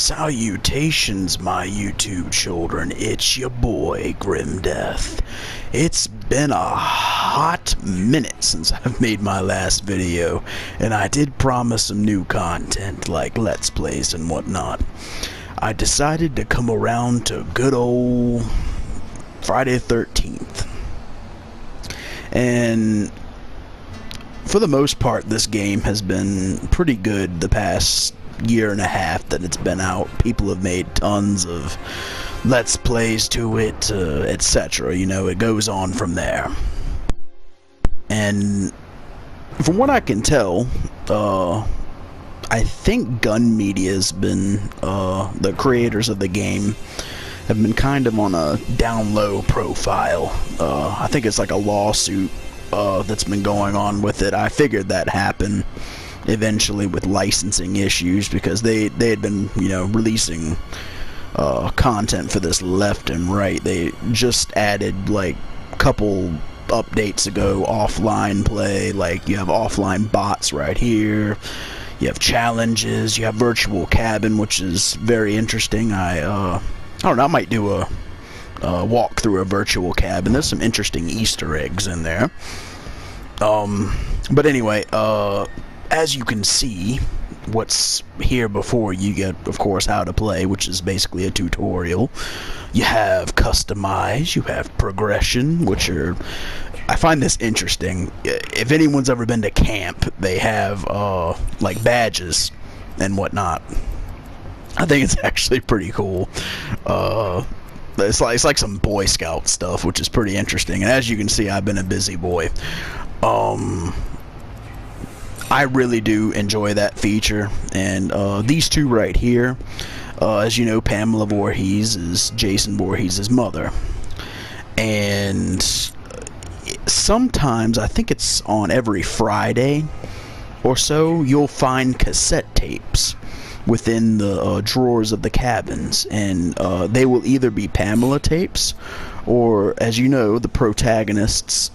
Salutations, my YouTube children. It's your boy, Grim Death. It's been a hot minute since I've made my last video, and I did promise some new content, like Let's Plays and whatnot. I decided to come around to good old Friday the 13th. And for the most part, this game has been pretty good the past year and a half that it's been out. People have made tons of Let's Plays to it, etc. You know, it goes on from there. And from what I can tell, I think Gun Media has been, the creators of the game, have been kind of on a down low profile. I think it's like a lawsuit that's been going on with it. I figured that happened eventually with licensing issues, because they had been, you know, releasing content for this left and right. They just added like a couple updates ago offline play. Like, you have offline bots right here, you have challenges, you have virtual cabin, which is very interesting. I don't know, I might do a walk through a virtual cabin. There's some interesting Easter eggs in there. But anyway, as you can see, what's here before you get, of course, how to play, which is basically a tutorial. You have customize, you have progression, which are, I find this interesting. If anyone's ever been to camp, they have like badges and whatnot. I think it's actually pretty cool. It's like some Boy Scout stuff, which is pretty interesting. And as you can see, I've been a busy boy. I really do enjoy that feature. And these two right here, as you know, Pamela Voorhees is Jason Voorhees' mother. And sometimes, I think it's on every Friday or so, you'll find cassette tapes within the drawers of the cabins, and they will either be Pamela tapes, or, as you know, the protagonist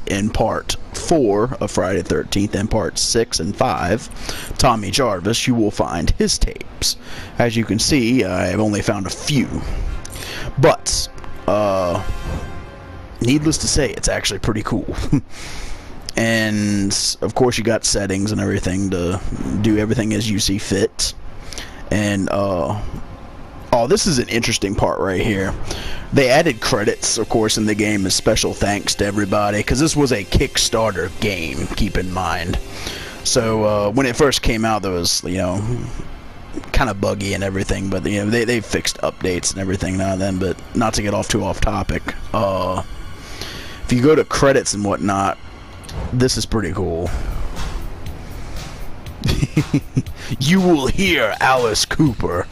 in part 4 of Friday the 13th and part 6 and 5, Tommy Jarvis, you will find his tapes. As you can see, I've only found a few, but needless to say, it's actually pretty cool. And of course, you got settings and everything to do everything as you see fit. And oh, this is an interesting part right here. They added credits, of course, in the game as special thanks to everybody, because this was a Kickstarter game, keep in mind. So when it first came out, there was, you know, kind of buggy and everything, but you know, they fixed updates and everything now and then. But not to get off topic, if you go to credits and whatnot, this is pretty cool. You will hear Alice Cooper,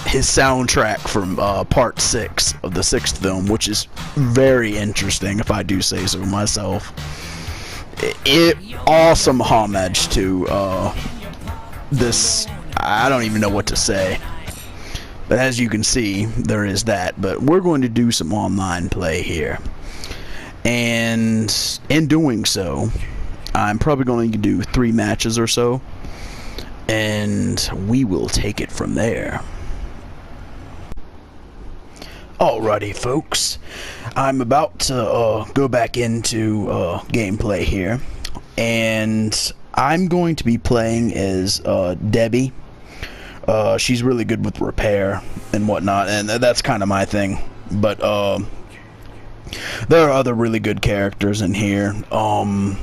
his soundtrack from part 6 of the 6th film, which is very interesting, if I do say so myself. Awesome homage to this. I don't even know what to say. But as you can see, there is that. But we're going to do some online play here. And in doing so, I'm probably going to do 3 matches or so, and we will take it from there. Alrighty, folks, I'm about to go back into gameplay here, and I'm going to be playing as Debbie. She's really good with repair and whatnot, and that's kind of my thing. But there are other really good characters in here. I'm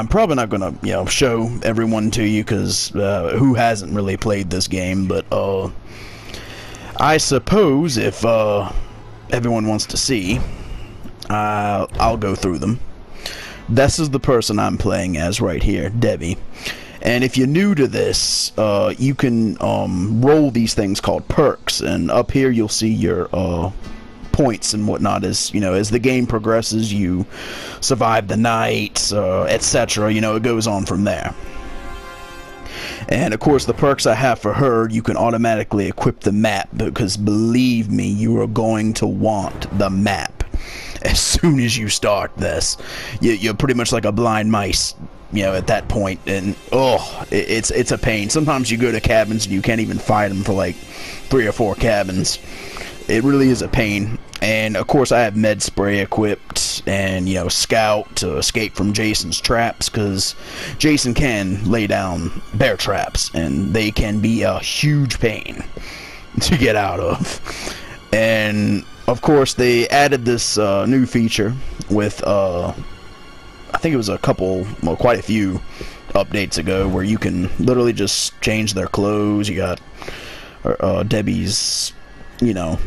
probably not gonna, you know, show everyone to you, because who hasn't really played this game? But I suppose if everyone wants to see, I'll go through them. This is the person I'm playing as right here, Debbie. And if you're new to this, you can roll these things called perks, and up here you'll see your points and whatnot. As you know, as the game progresses, you survive the night, etc. You know, it goes on from there. And of course, the perks I have for her, you can automatically equip the map, because believe me, you are going to want the map as soon as you start this. You're pretty much like a blind mice you know, at that point, and it's a pain. Sometimes you go to cabins and you can't even fight them for like 3 or 4 cabins. It really is a pain. And of course I have med spray equipped, and you know, scout to escape from Jason's traps, because Jason can lay down bear traps and they can be a huge pain to get out of. And of course they added this new feature with I think it was quite a few updates ago, where you can literally just change their clothes. You got Debbie's, you know,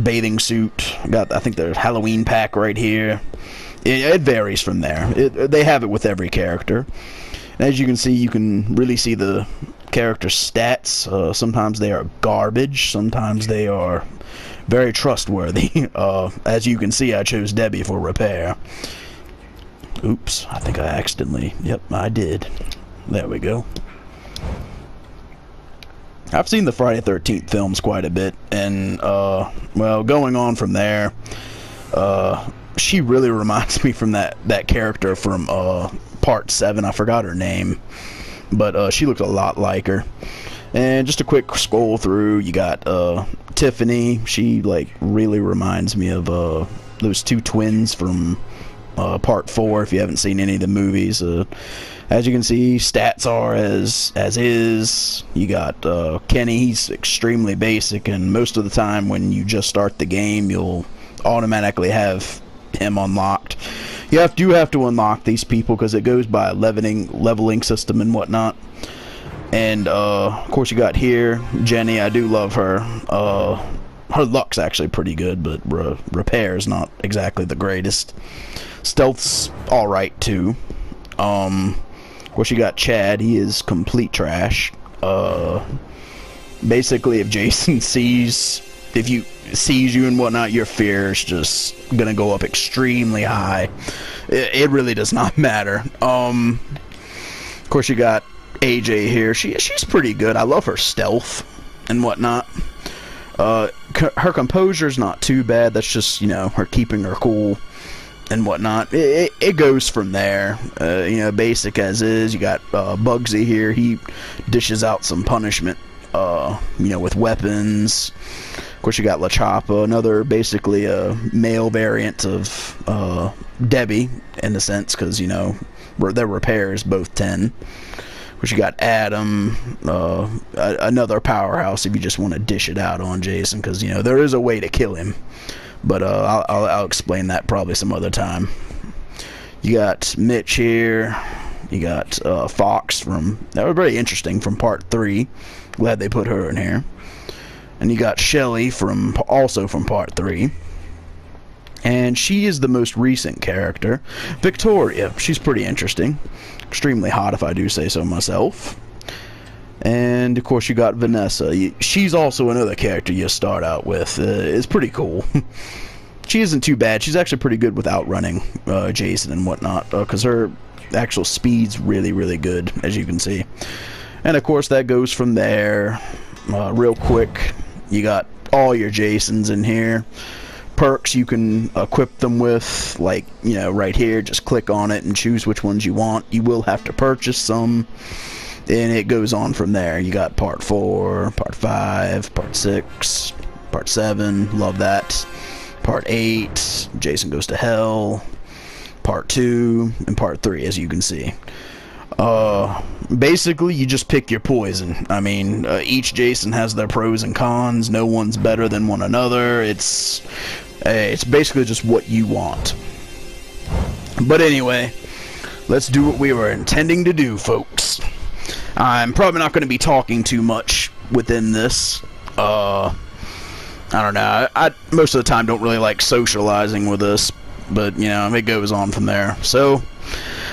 bathing suit. I think there's Halloween pack right here. It varies from there. They have it with every character. And as you can see, you can really see the character stats. Sometimes they are garbage. Sometimes they are very trustworthy. As you can see, I chose Debbie for repair. Oops, I think I accidentally... Yep, I did. There we go. I've seen the Friday the 13th films quite a bit, and, well, going on from there, she really reminds me from that character from, Part 7. I forgot her name, but, she looked a lot like her. And just a quick scroll through, you got, Tiffany. She, like, really reminds me of, those 2 twins from, Part 4, if you haven't seen any of the movies. As you can see, stats are as is. You got Kenny. He's extremely basic, and most of the time when you just start the game, you'll automatically have him unlocked. You do have to unlock these people because it goes by leveling system and whatnot. And of course you got here Jenny. I do love her. Her luck's actually pretty good, but repair's not exactly the greatest. Stealth's alright too. Of course you got Chad. He is complete trash. Basically, if Jason sees you and whatnot, your fear is just gonna go up extremely high. It really does not matter. Of course you got AJ here. She's pretty good. I love her stealth and whatnot. Her composure's not too bad. That's just, you know, her keeping her cool and whatnot. It goes from there. You know, basic as is. You got Bugsy here. He dishes out some punishment, you know, with weapons. Of course, you got La Chapa, another basically a male variant of Debbie, in a sense, because, you know, their repair is both 10. Of course, you got Adam, another powerhouse if you just want to dish it out on Jason, because, you know, there is a way to kill him. But I'll explain that probably some other time. You got Mitch here. You got Fox that was very interesting, from Part 3. Glad they put her in here. And you got Shelly also from Part 3. And she is the most recent character. Victoria. She's pretty interesting. Extremely hot, if I do say so myself. And of course you got Vanessa. She's also another character you start out with. It's pretty cool. She isn't too bad. She's actually pretty good with outrunning Jason and whatnot, because her actual speed's really, really good, as you can see. And of course that goes from there. Real quick, you got all your Jasons in here. Perks you can equip them with, like, you know, right here. Just click on it and choose which ones you want. You will have to purchase some. And it goes on from there. You got Part 4, Part 5, Part 6, Part 7, love that. Part 8, Jason Goes to Hell, Part 2, and Part 3, as you can see. Basically, you just pick your poison. I mean, each Jason has their pros and cons. No one's better than one another. It's basically just what you want. But anyway, let's do what we were intending to do, folks. I'm probably not going to be talking too much within this. I don't know. I most of the time don't really like socializing with this, but, you know, it goes on from there. So,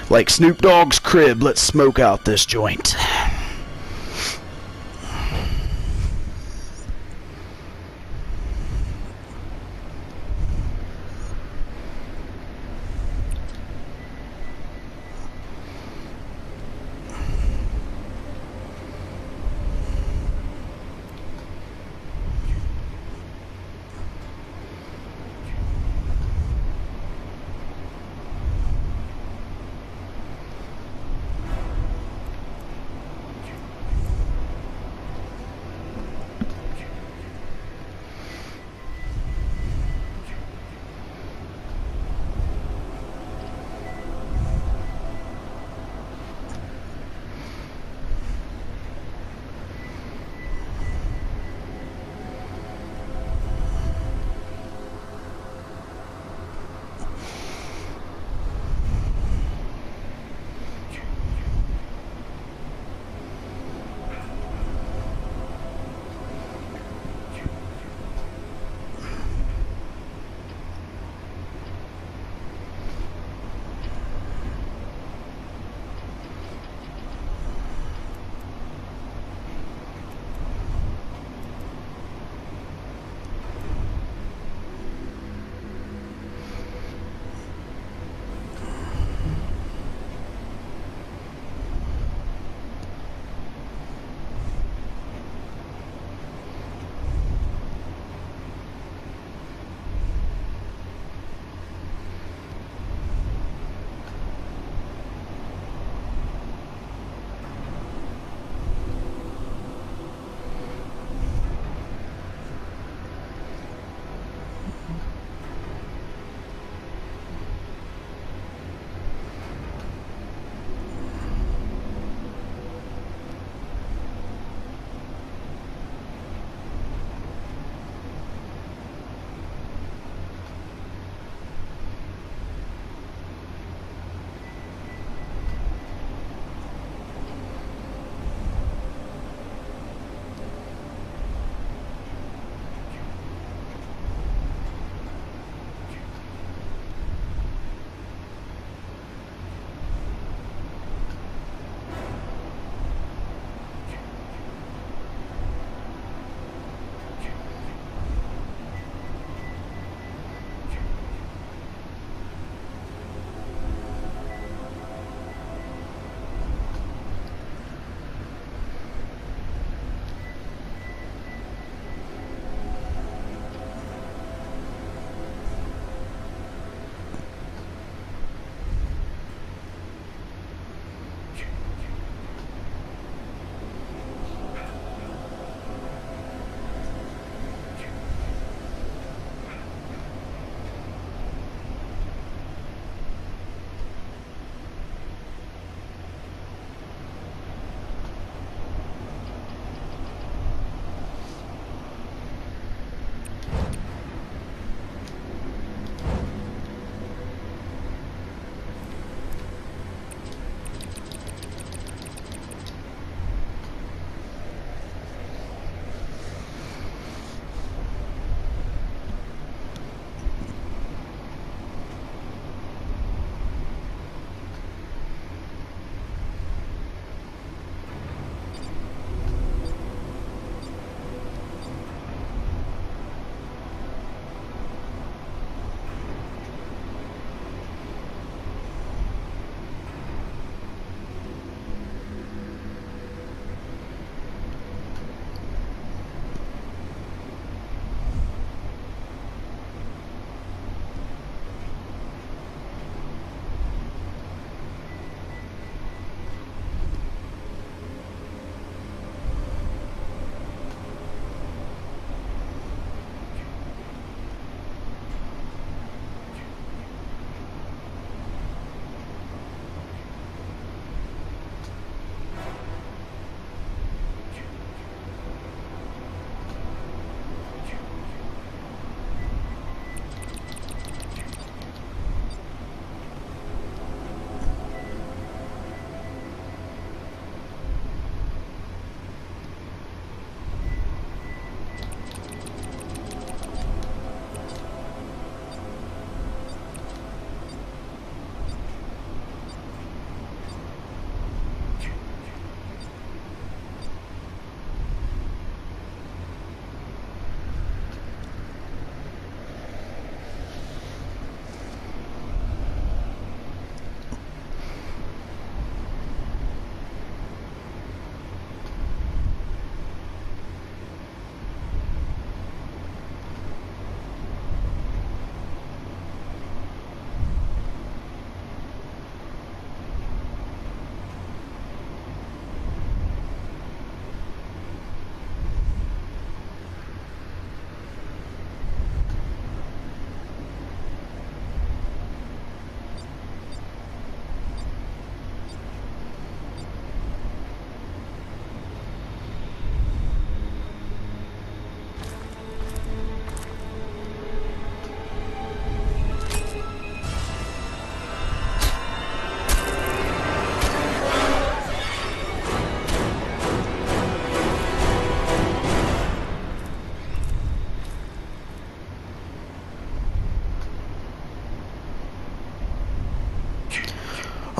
like Snoop Dogg's crib, let's smoke out this joint.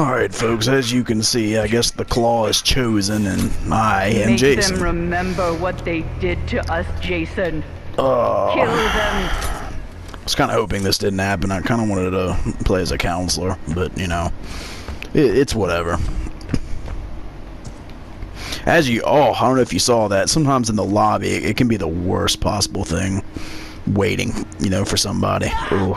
Alright, folks, as you can see, I guess the claw is chosen, and I am Jason. Make them remember what they did to us, Jason. Kill them. I was kind of hoping this didn't happen. I kind of wanted to play as a counselor, but, you know, it's whatever. As you... Oh, I don't know if you saw that. Sometimes in the lobby, it can be the worst possible thing. Waiting, you know, for somebody. Ooh.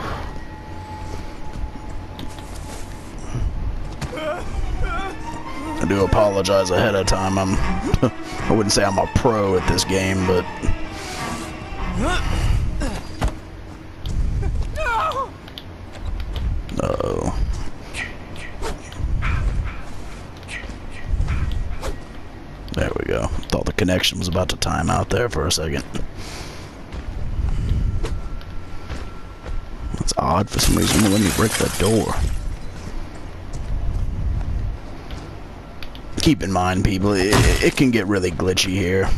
I do apologize ahead of time. I wouldn't say I'm a pro at this game, but... Uh-oh. There we go. Thought the connection was about to time out there for a second. That's odd. For some reason, it won't let me break that door. Keep in mind, people, it can get really glitchy here.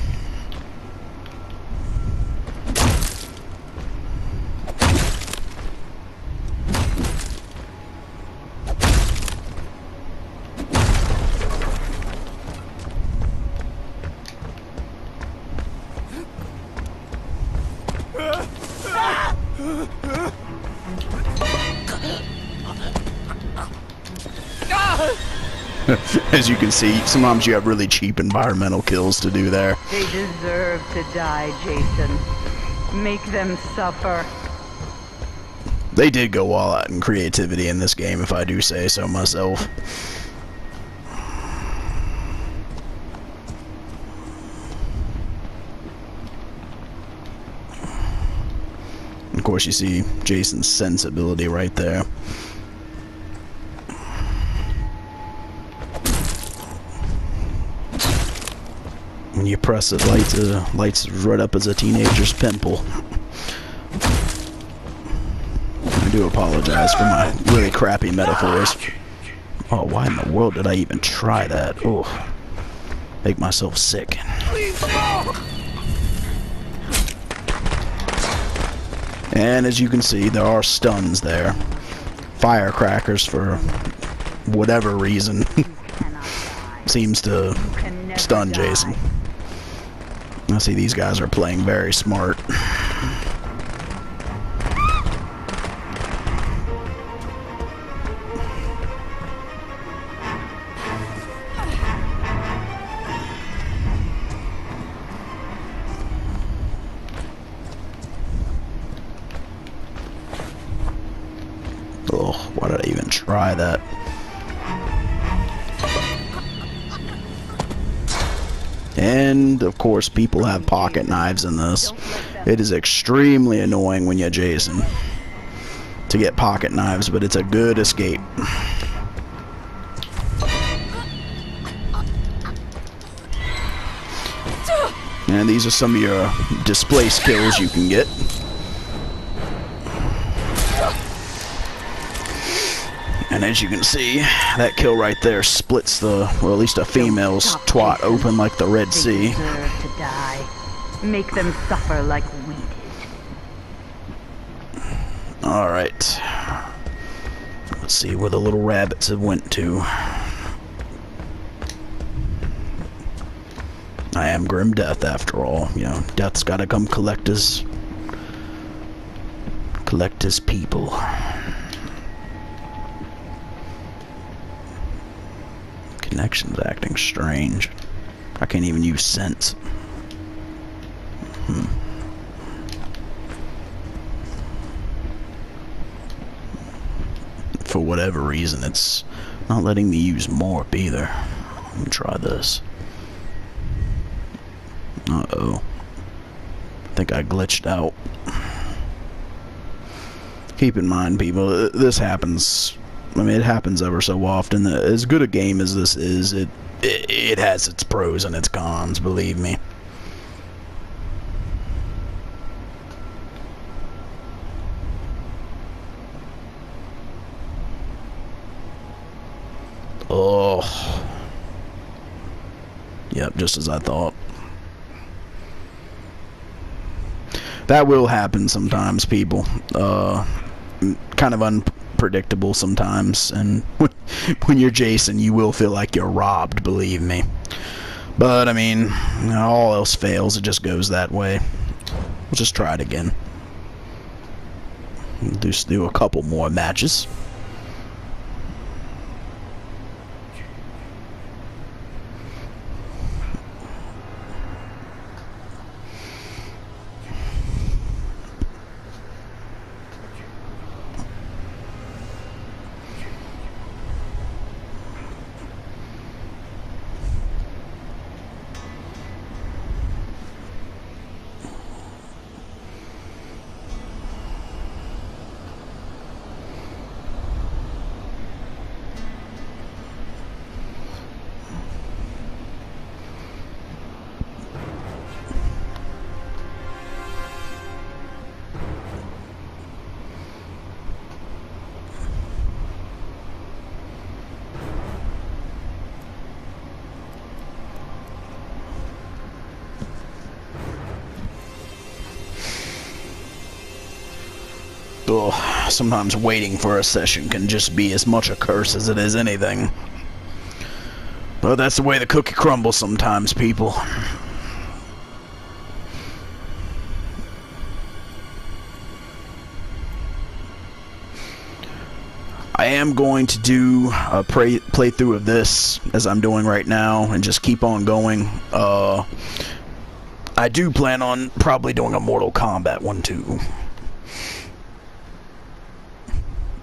As you can see, sometimes you have really cheap environmental kills to do there. They deserve to die, Jason. Make them suffer. They did go all out in creativity in this game, if I do say so myself. Of course, you see Jason's sensibility right there. When you press it, lights right up as a teenager's pimple. I do apologize for my really crappy metaphors. Oh, why in the world did I even try that? Oh, make myself sick. And as you can see, there are stuns there. Firecrackers, for whatever reason, seems to stun Jason. I see these guys are playing very smart. Oh, why did I even try that? And, of course, people have pocket knives in this. It is extremely annoying when you're Jason to get pocket knives, but it's a good escape. And these are some of your display skills you can get. And as you can see, that kill right there splits the, well, at least a female's twat open like the Red Sea. They deserve to die. Make them suffer like we did. Alright. Let's see where the little rabbits have went to. I am Grim Death after all. You know, Death's gotta come collect his people. Connection's acting strange. I can't even use sense. For whatever reason, it's not letting me use Morp either. Let me try this. Uh-oh. I think I glitched out. Keep in mind, people, this happens. I mean, it happens ever so often. As good a game as this is, it has its pros and its cons, believe me. Oh. Yep, just as I thought. That will happen sometimes, people. Kind of predictable sometimes, and when you're Jason, you will feel like you're robbed, believe me. But, I mean, all else fails, it just goes that way. We'll just try it again. Just do a couple more matches. Ugh, sometimes waiting for a session can just be as much a curse as it is anything. But that's the way the cookie crumbles sometimes, people. I am going to do a playthrough of this, as I'm doing right now, and just keep on going. I do plan on probably doing a Mortal Kombat one, too.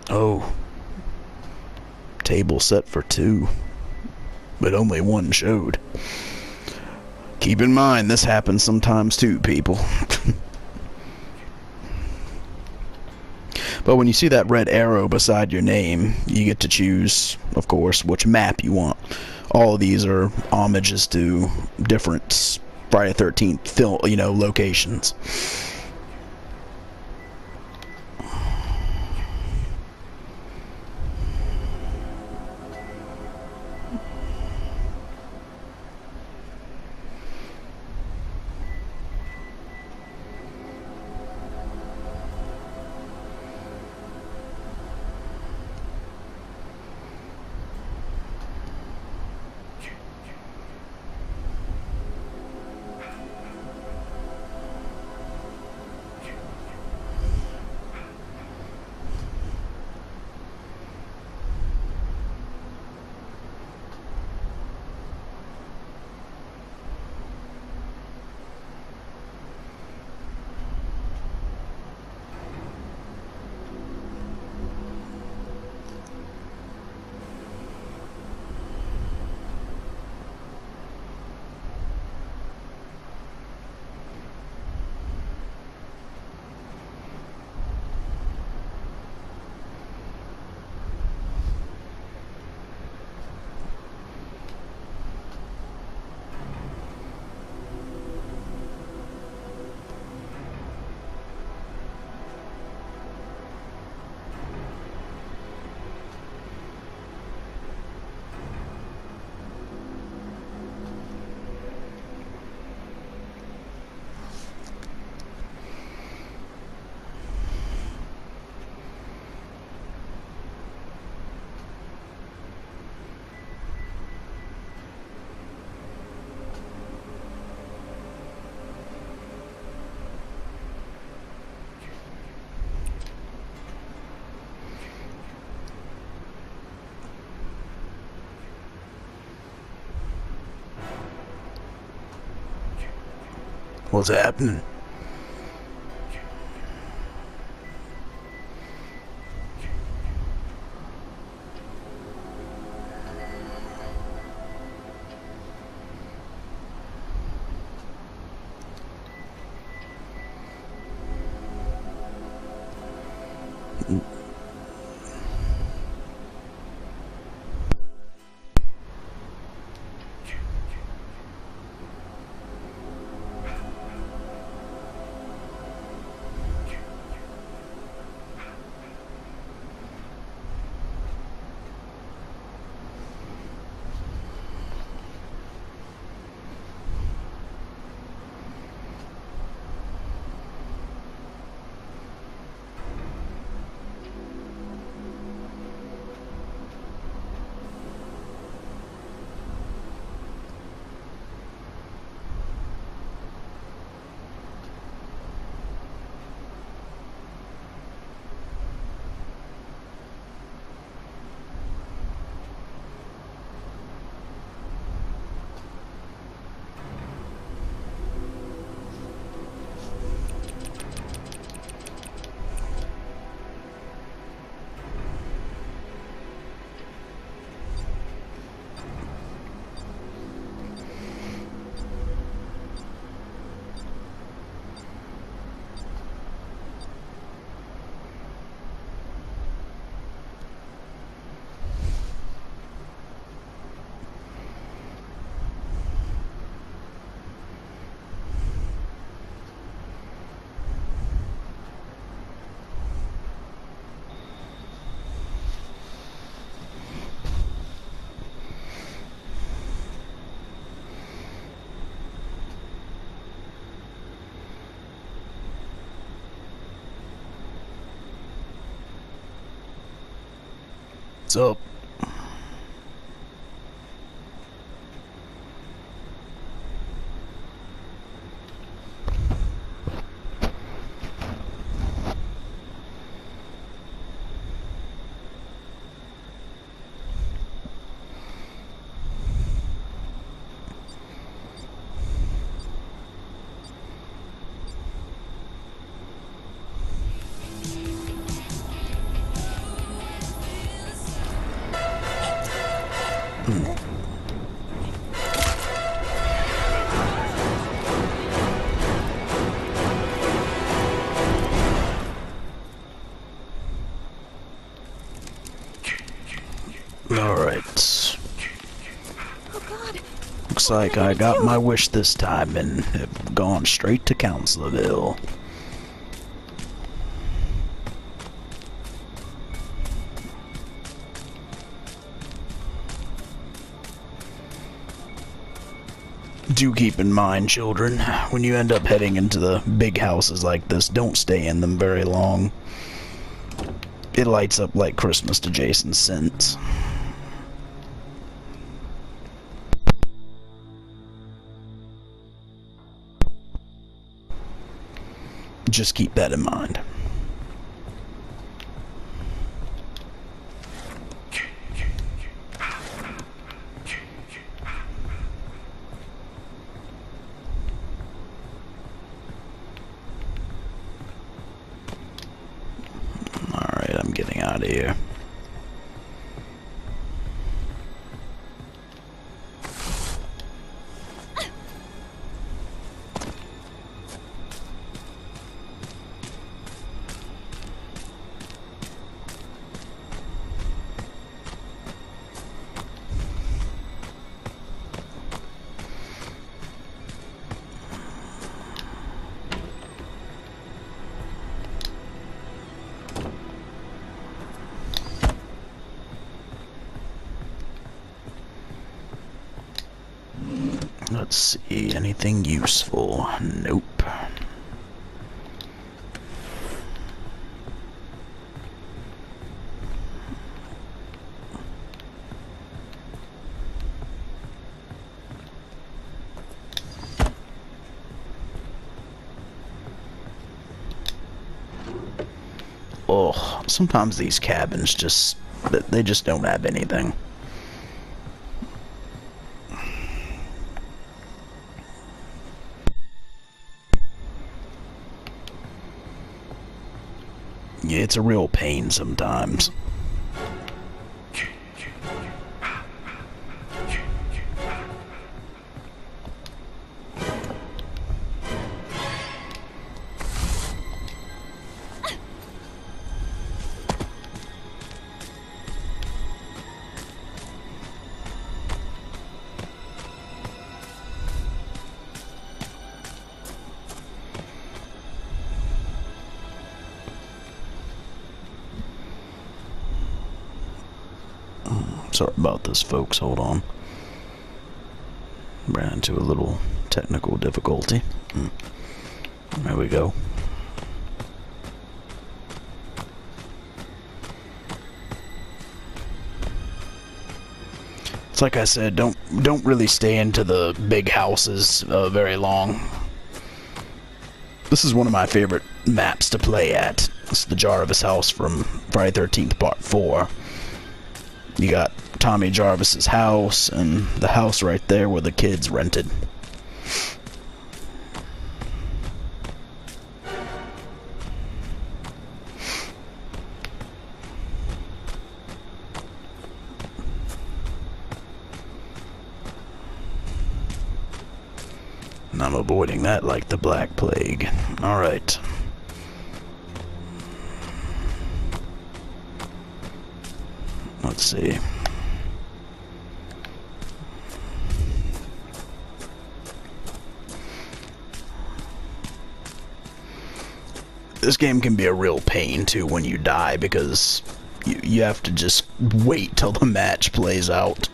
Oh. Table set for 2. But only 1 showed. Keep in mind, this happens sometimes too, people. But when you see that red arrow beside your name, you get to choose, of course, which map you want. All of these are homages to different Friday the 13th locations. What's happening? What's up? Alright. Oh God. Looks like I got my wish this time and have gone straight to Counselorville. Do keep in mind, children, when you end up heading into the big houses like this, don't stay in them very long. It lights up like Christmas to Jason's sense. Just keep that in mind. Alright, I'm getting out of here. Let's see, anything useful? Nope. Oh, sometimes these cabins they just don't have anything. Yeah, it's a real pain sometimes. Sorry about this, folks. Hold on. Ran into a little technical difficulty. There we go. It's like I said, don't really stay into the big houses very long. This is one of my favorite maps to play at. This is the Jarvis house from Friday the 13th Part 4. You got Tommy Jarvis's house, and the house right there where the kids rented. And I'm avoiding that like the Black Plague. Alright. Let's see. This game can be a real pain too when you die, because you have to just wait till the match plays out.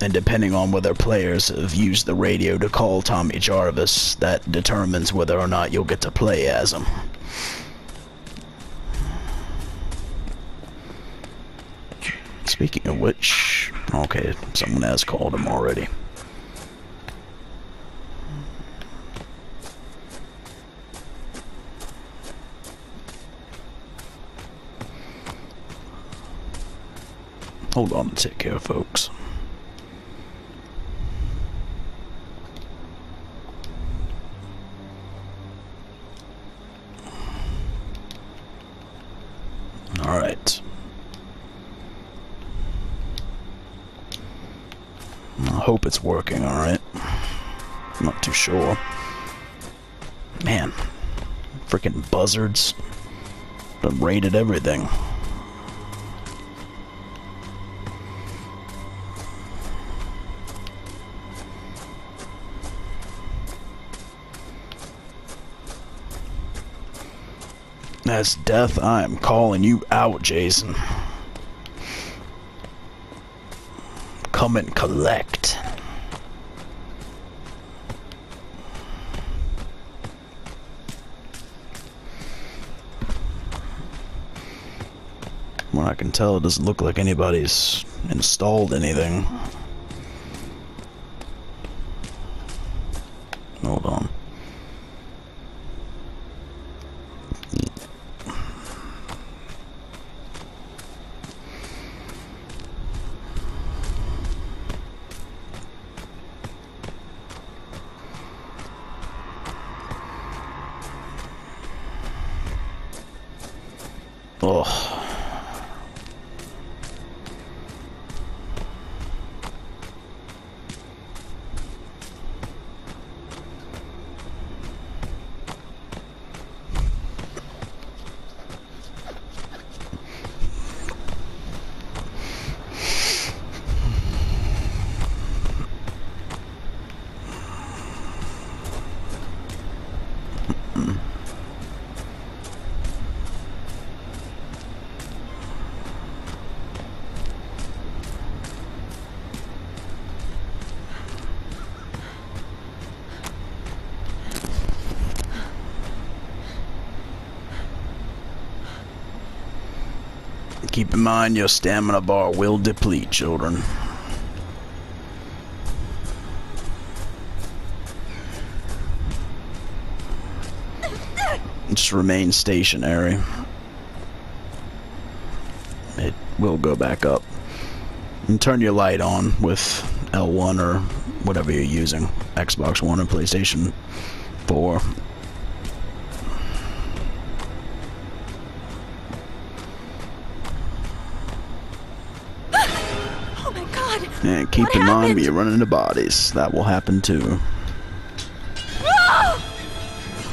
And depending on whether players have used the radio to call Tommy Jarvis, that determines whether or not you'll get to play as him. Speaking of which, okay, someone has called him already. Hold on a tick here, folks. Alright. I hope it's working alright. I'm not too sure. Man, freaking buzzards. Done raided everything. That's death. I am calling you out, Jason. Come and collect. From what I can tell, it doesn't look like anybody's installed anything. Hold on. Oh. Keep in mind your stamina bar will deplete, children. Just remain stationary. It will go back up. And turn your light on with L1 or whatever you're using. Xbox One or PlayStation 4. And keep in mind, when you run into bodies, that will happen too.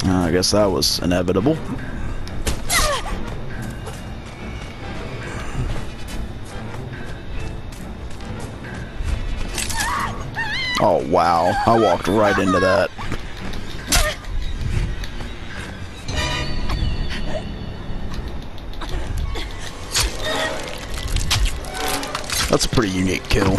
I guess that was inevitable. Oh wow, I walked right into that. That's a pretty unique kill.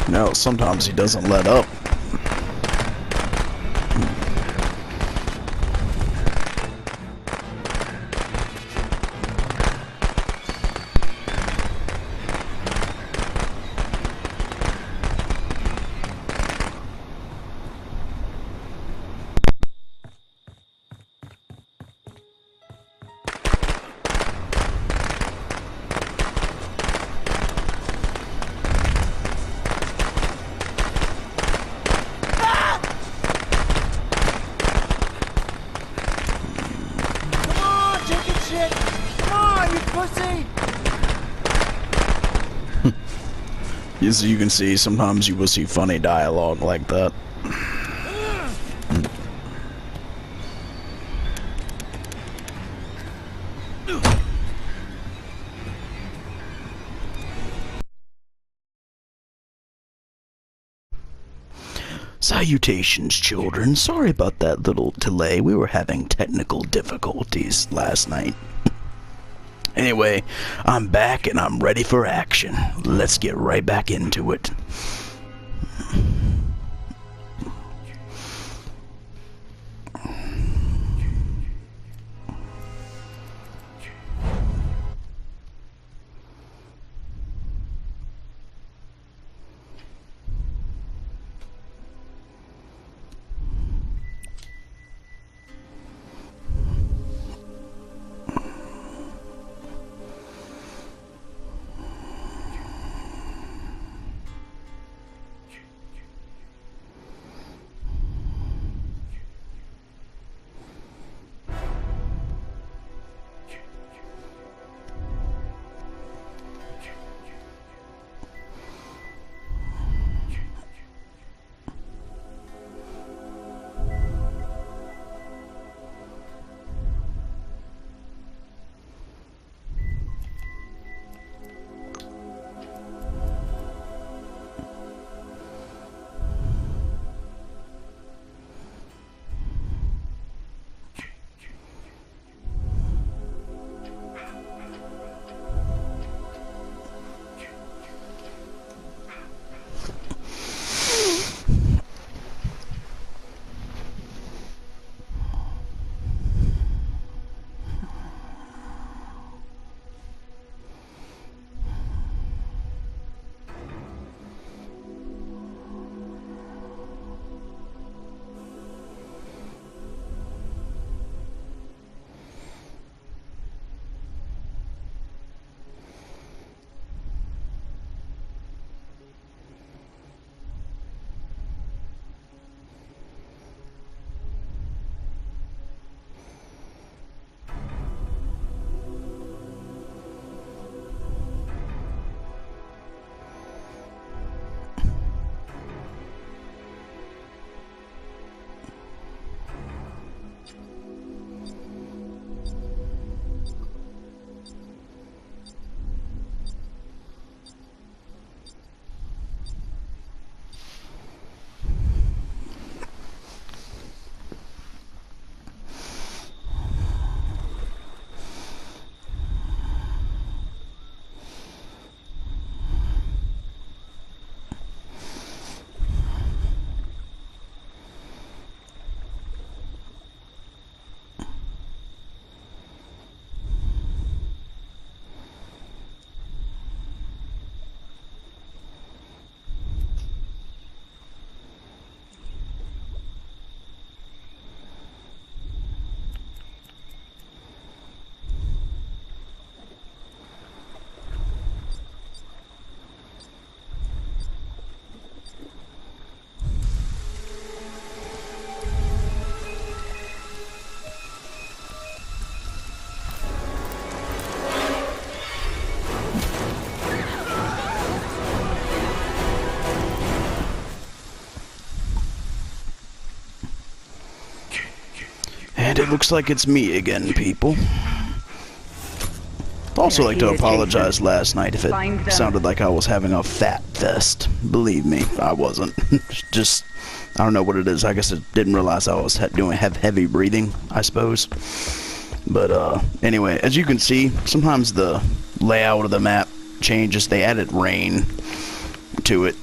No, sometimes he doesn't let up. As you can see, sometimes you will see funny dialogue like that. Salutations, children. Sorry about that little delay. We were having technical difficulties last night. Anyway, I'm back and I'm ready for action. Let's get right back into it. And it looks like it's me again, people. Also like to apologize last night if it sounded like I was having a fat fest. Believe me, I wasn't. Just, I don't know what it is. I guess I didn't realize I was doing heavy breathing, I suppose. But anyway, as you can see, sometimes the layout of the map changes. They added rain to it.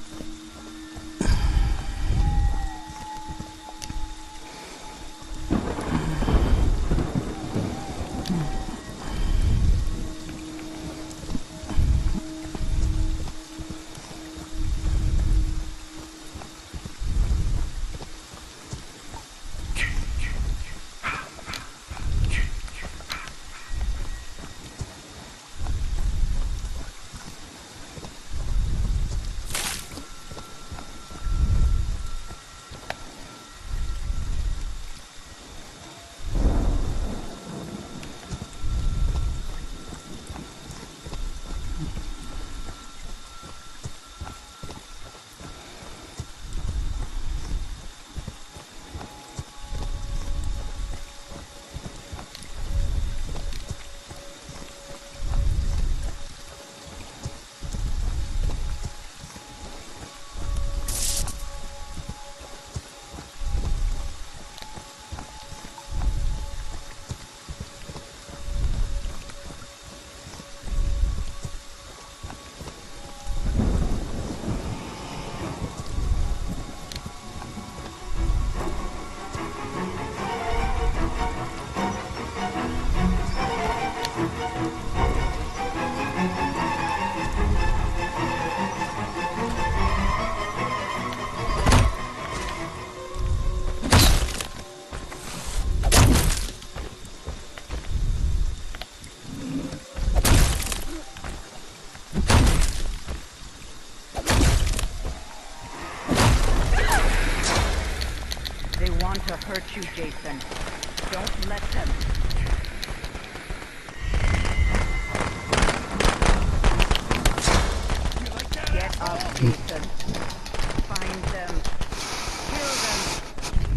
to hurt you, Jason. Don't let them. Get up, Jason. Find them. Kill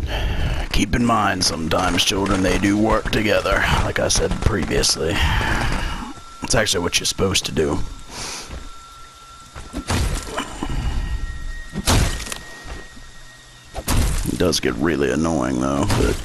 them. Keep in mind, sometimes children, they do work together, like I said previously. It's actually what you're supposed to do. It does get really annoying though, but...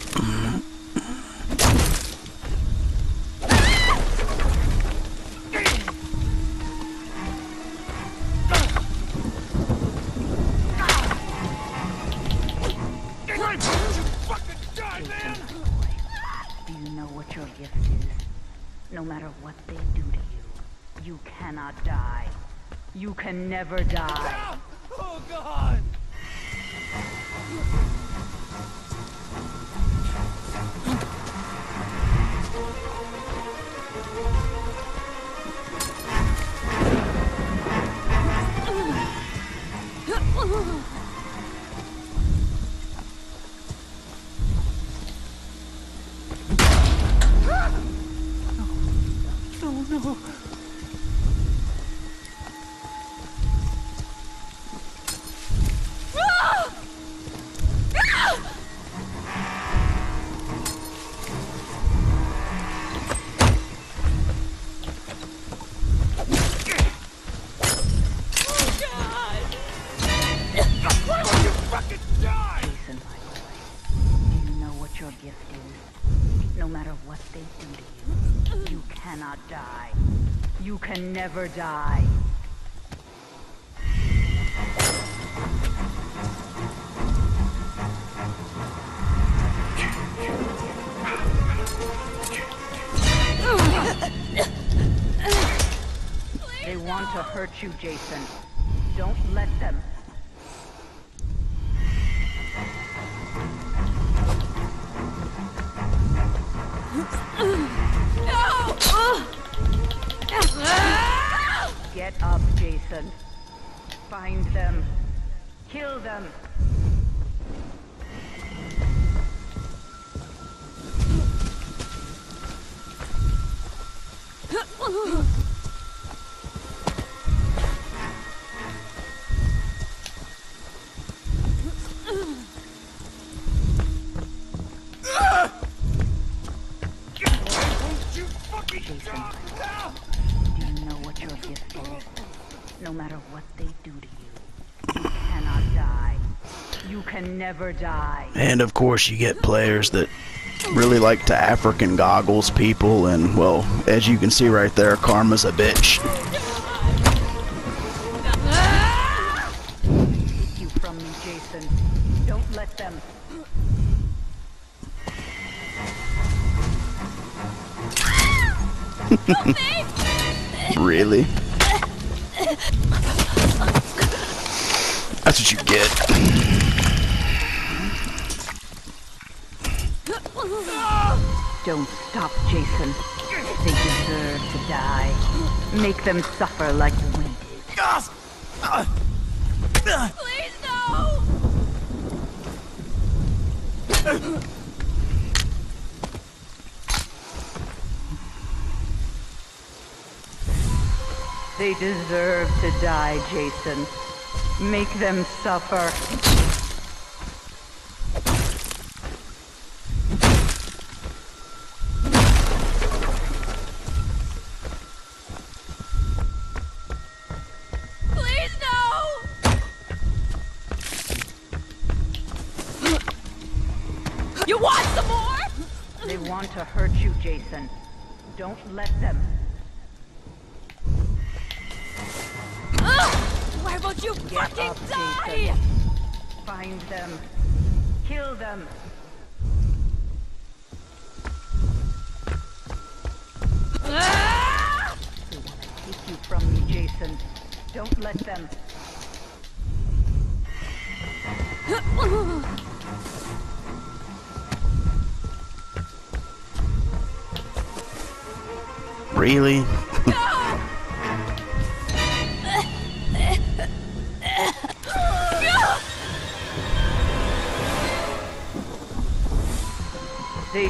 Do you know what your gift is? No matter what they do to you, you cannot die. You can never die. Oh, God! Oh, no. Jason, my boy, do you know what your gift is? No matter what they do to you, you cannot die. You can never die. They want to hurt you, Jason. Don't let them. Get up, Jason. Find them. Kill them. Jason, do you know what your gift is? No matter what they do to you, you cannot die. You can never die. And of course you get players that really like to African goggles people, and well, as you can see right there, Karma's a bitch. Take you from me, Jason. Don't let them. Really? That's what you get. Don't stop, Jason. They deserve to die. Make them suffer like we did. Please, no! They deserve to die, Jason. Make them suffer. Please, no! You want some more? They want to hurt you, Jason. Don't let them. Why won't you Get fucking up, die? Jason. Find them. Kill them. Ah! They want to take you from me, Jason. Don't let them. Really?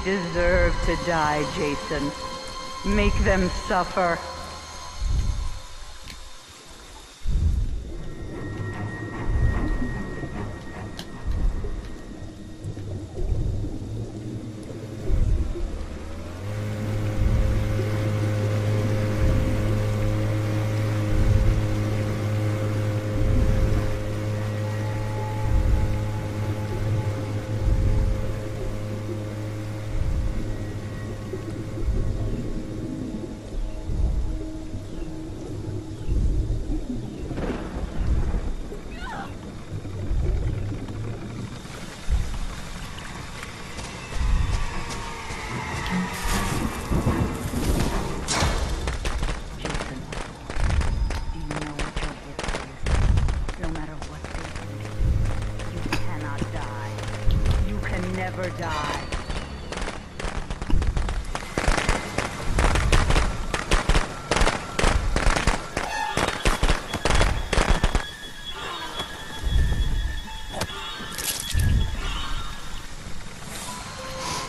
They deserve to die, Jason. Make them suffer. Never die.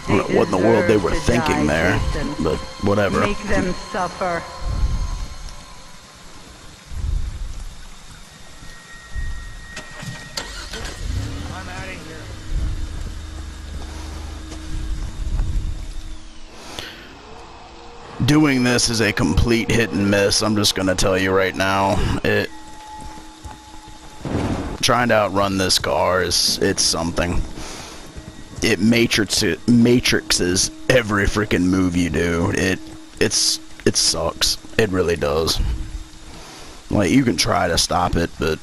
I don't know what in the world they were thinking there, but whatever. Make them suffer. I'm out of here. Doing this is a complete hit and miss. I'm just gonna tell you right now. Trying to outrun this car it's something. It matrixes every freaking move you do. It sucks. It really does. Like, you can try to stop it, but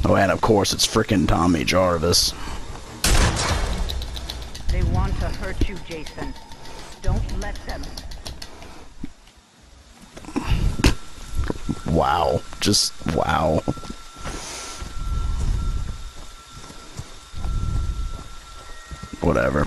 oh, and of course it's freaking Tommy Jarvis. They want to hurt you, Jason. Don't let them. Wow. Just wow. Whatever.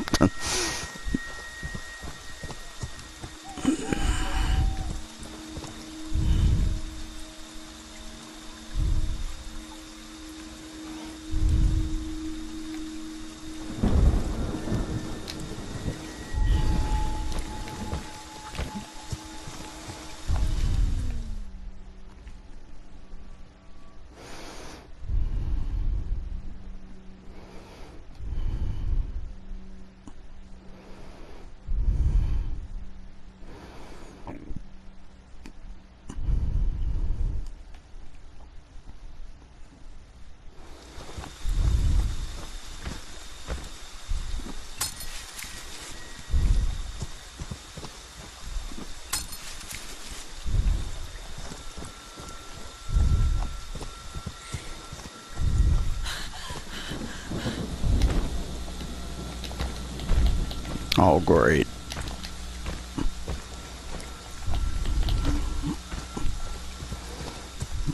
Oh, great.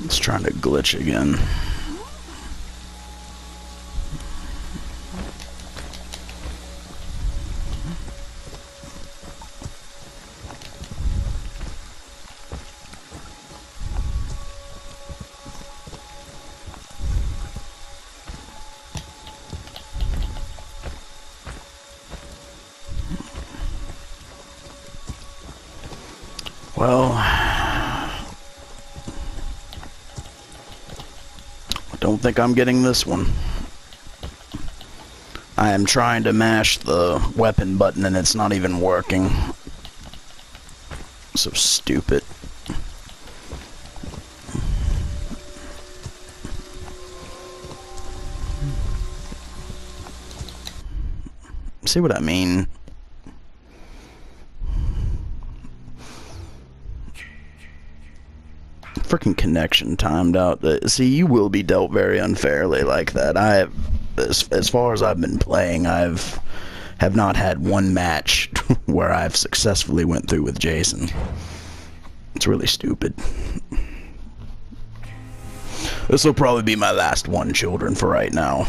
It's trying to glitch again. Well, I don't think I'm getting this one. I am trying to mash the weapon button and it's not even working. So stupid. See what I mean? Freaking connection timed out. See, you will be dealt very unfairly like that. As far as I've been playing, have not had one match where I've successfully went through with Jason. It's really stupid. This will probably be my last one, children, for right now.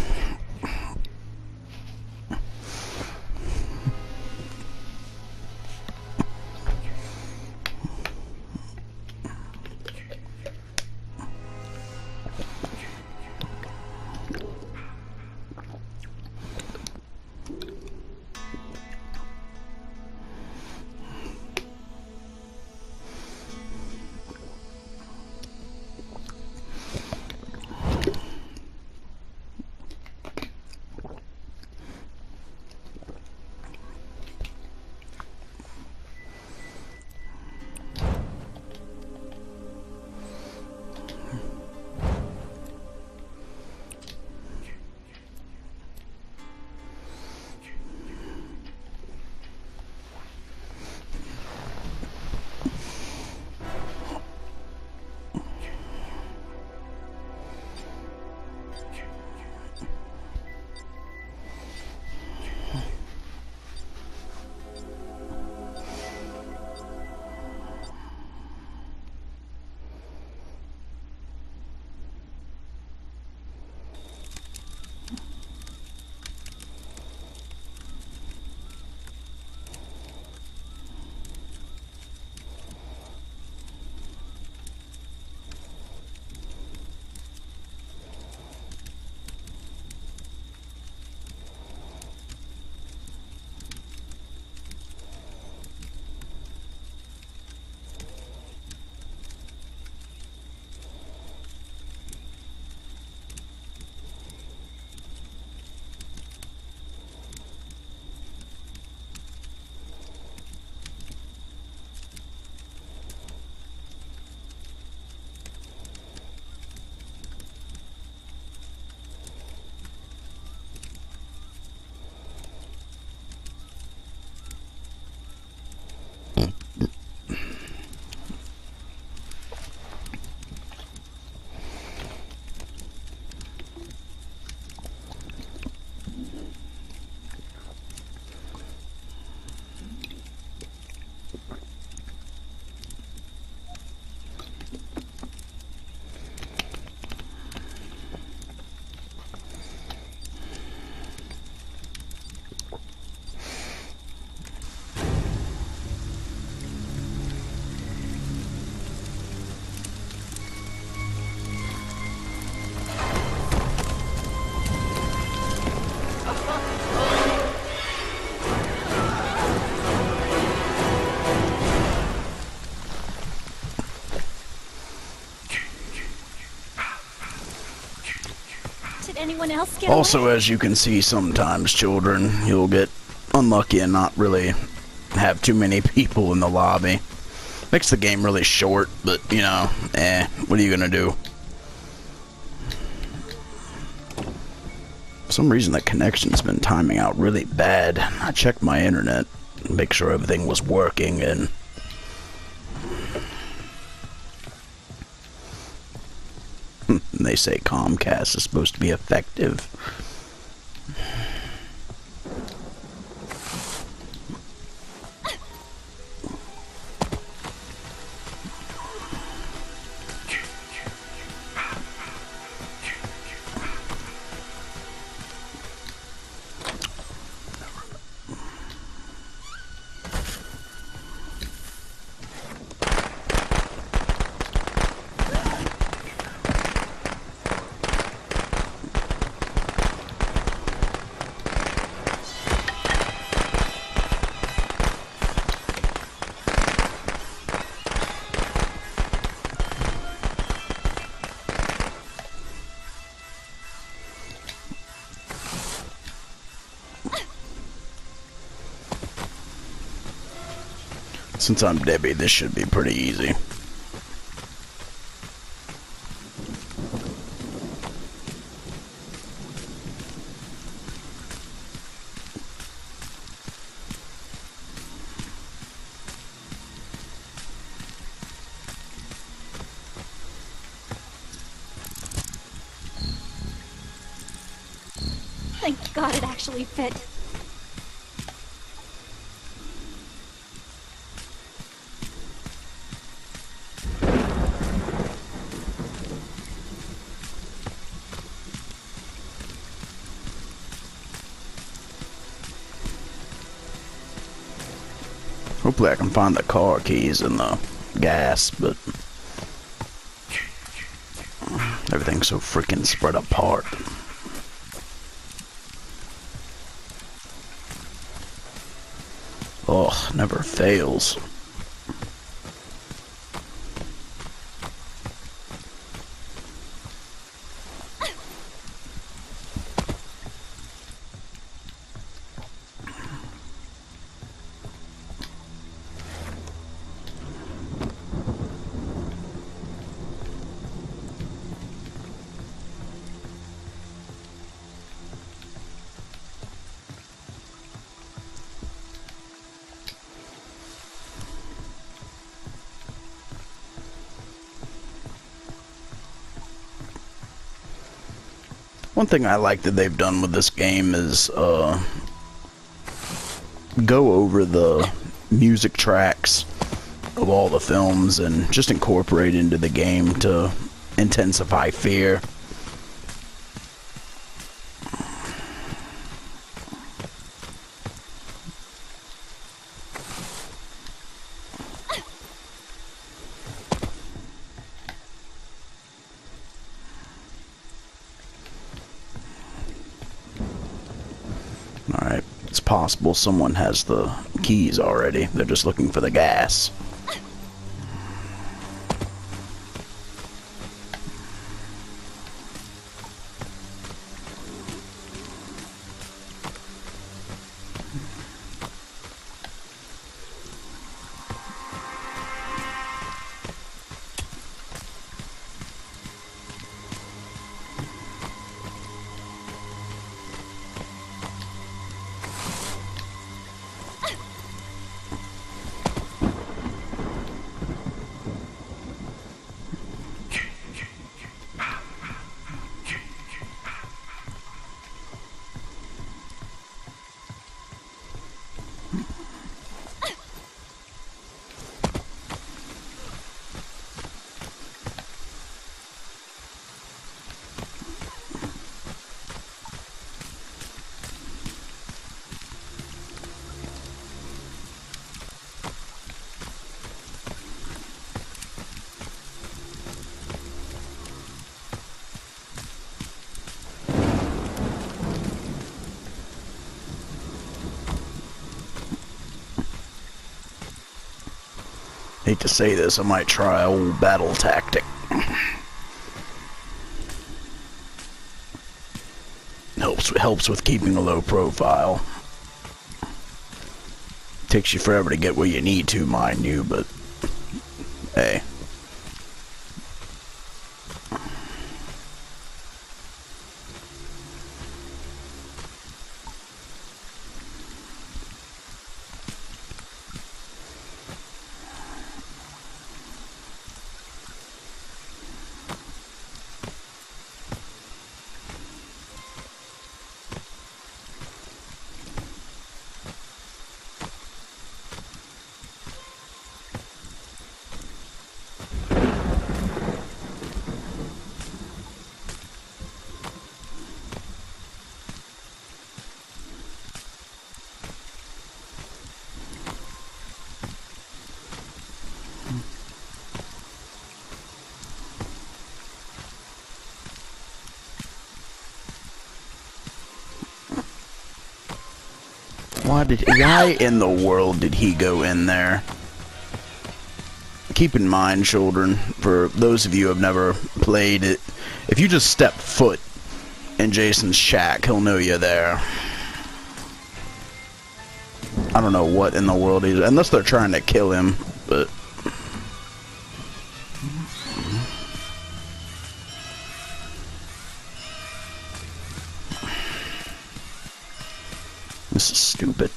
anyone else get Also, away? as you can see, sometimes, children, you'll get unlucky and not really have too many people in the lobby. Makes the game really short, but, you know, what are you gonna do? For some reason, the connection's been timing out really bad. I checked my internet, make sure everything was working, and they say Comcast is supposed to be effective. Since I'm Debbie, this should be pretty easy. Thank God it actually fit. Hopefully I can find the car keys and the gas, but everything's so freaking spread apart. Ugh, never fails. One thing I like that they've done with this game is go over the music tracks of all the films and just incorporate into the game to intensify fear. Alright, it's possible someone has the keys already. They're just looking for the gas. Hate to say this, I might try old battle tactic. helps with keeping a low profile. Takes you forever to get where you need to, mind you, but hey. Why in the world did he go in there? Keep in mind, children, for those of you who have never played it, if you just step foot in Jason's shack, he'll know you're there. I don't know what in the world he's... Unless they're trying to kill him, but... This is stupid.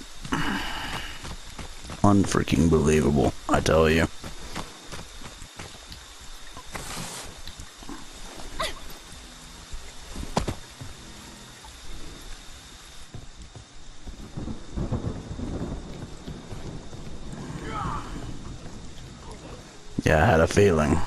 Unfreaking believable, I tell you. Yeah, I had a feeling.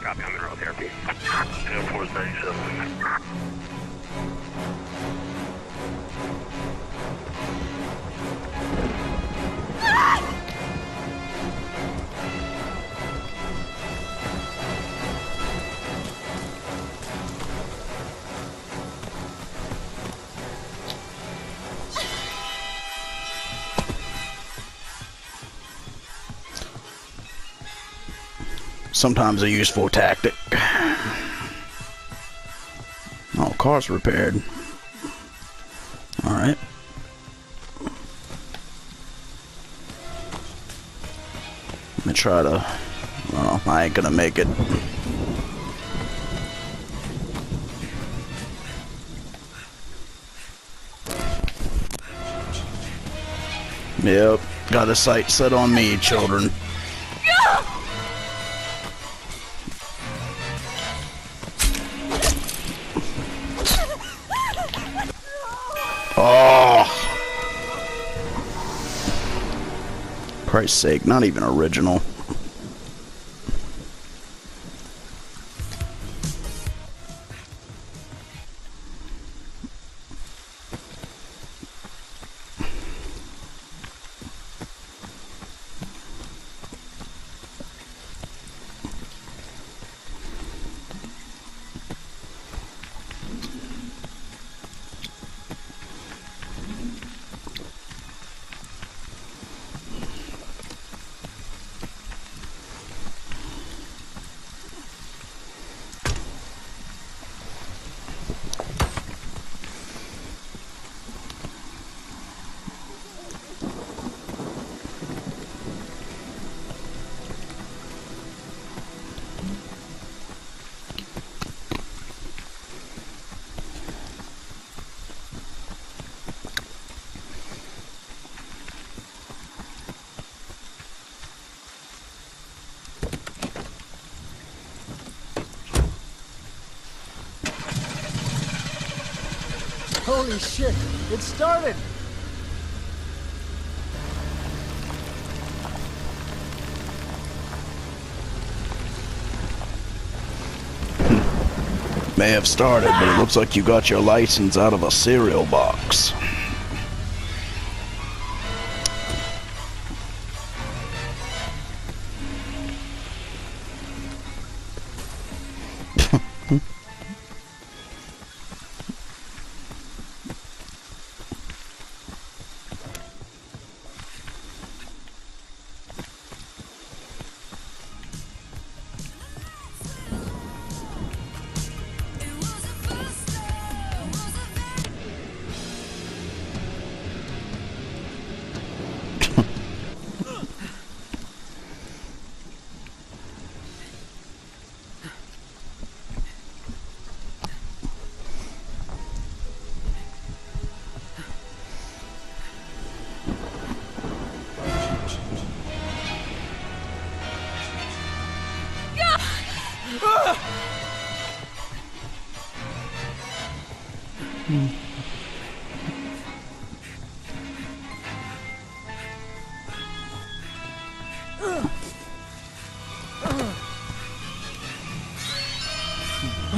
Copy on mineral therapy. 437. Sometimes a useful tactic. Oh, car's repaired. Alright. Let me try to... Well, I ain't gonna make it. Yep, got a sight set on me, children. Oh! Christ's sake, not even original. Holy shit! It started! May have started, but it looks like you got your license out of a cereal box.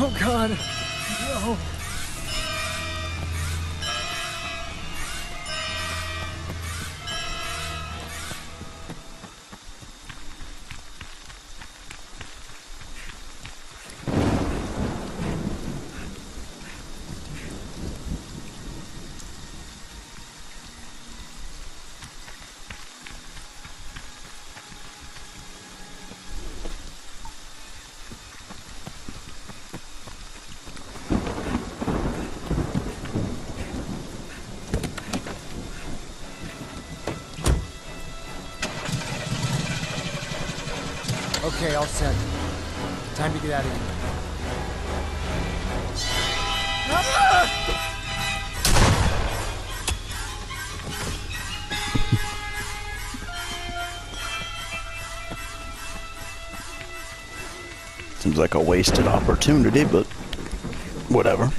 Oh god. No. Okay, all set. Time to get out of here. Seems like a wasted opportunity, but whatever.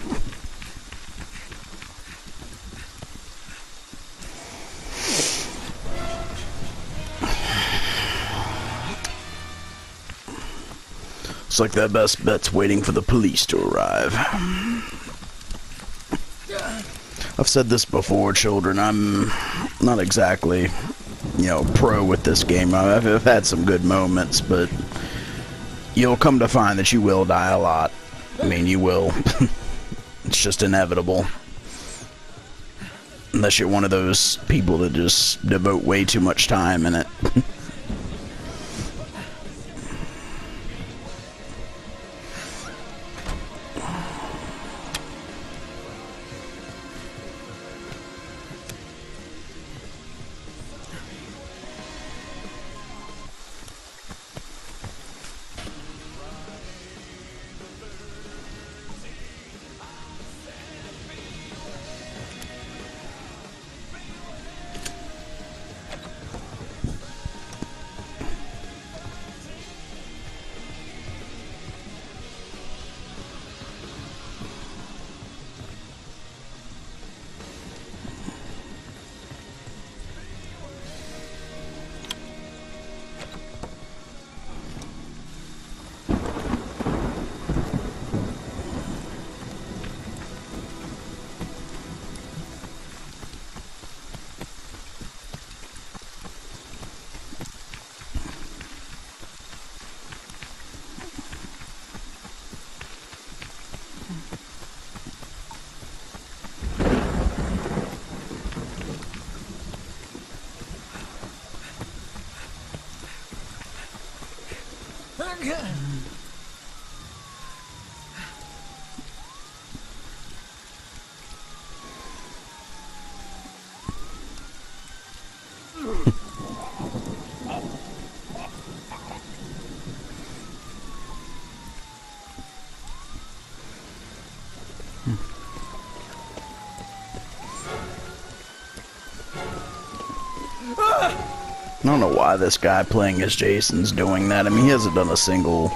Looks like that best bet's waiting for the police to arrive. I've said this before, children. I'm not exactly, pro with this game. I've had some good moments, but you'll come to find that you will die a lot. I mean, you will. It's just inevitable. Unless you're one of those people that just devote way too much time in it. I don't know why this guy playing as Jason's doing that. I mean, he hasn't done a single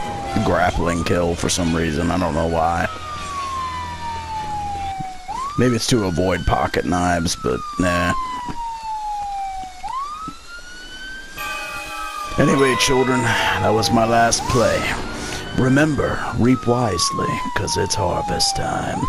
grappling kill for some reason. I don't know why. Maybe it's to avoid pocket knives, but nah. Anyway, children, that was my last play. Remember, reap wisely, 'cause it's harvest time.